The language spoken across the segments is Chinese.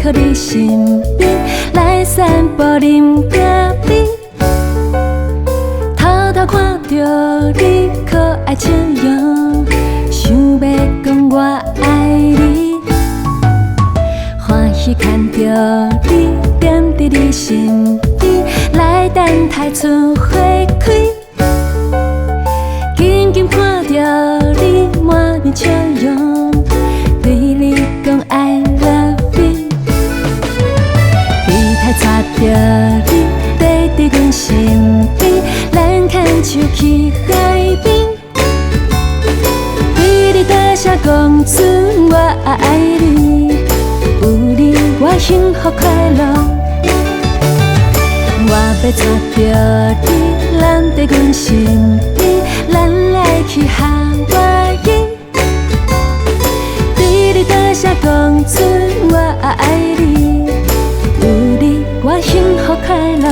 靠你身边，来散步啉咖啡。偷偷看着你可爱笑容，想要讲我爱你。欢喜看着你踮伫你身边，来等待春花开。紧紧看着你满面笑容，对你讲 I love you。期待带着你跟伫阮身边，咱牵手去海边，对你大声讲出我爱你，有你我幸福快乐。我要带着你，咱在阮身边，咱来去夏威夷，对你大声讲出我爱你，有你我幸福快乐。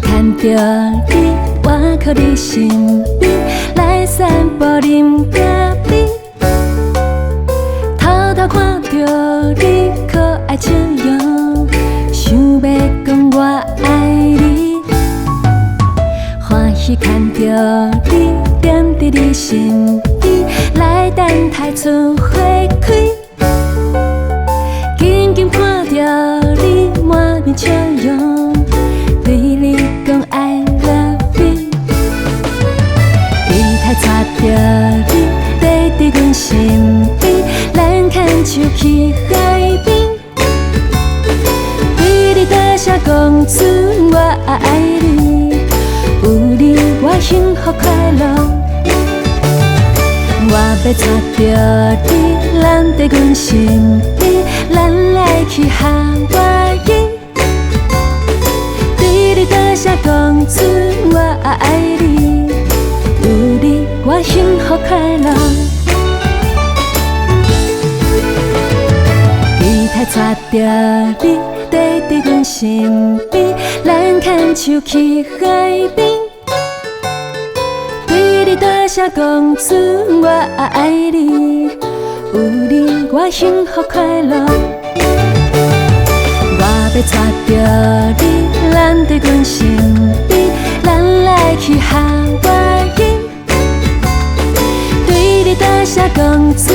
看着你，我靠你身边，来散步啉咖啡。偷偷看着你可爱笑容，想要讲我爱你。欢喜看着你踮伫你身边，来等待春花开。紧紧看着你满面笑容，对你讲 I love you。 期待带着你跟伫阮身边，咱牵手去海边，对你大声讲出我爱你，有你我幸福快乐。我要带着你，咱在阮身边，咱来去夏威夷，对你大声讲出我爱你，有你我幸福快乐。期待带着你，跟伫阮身边，咱牵手去海边，对你大声讲出我爱你，有你我幸福快乐。我要带着你，咱在阮身边，咱来去夏威夷，对你大声讲出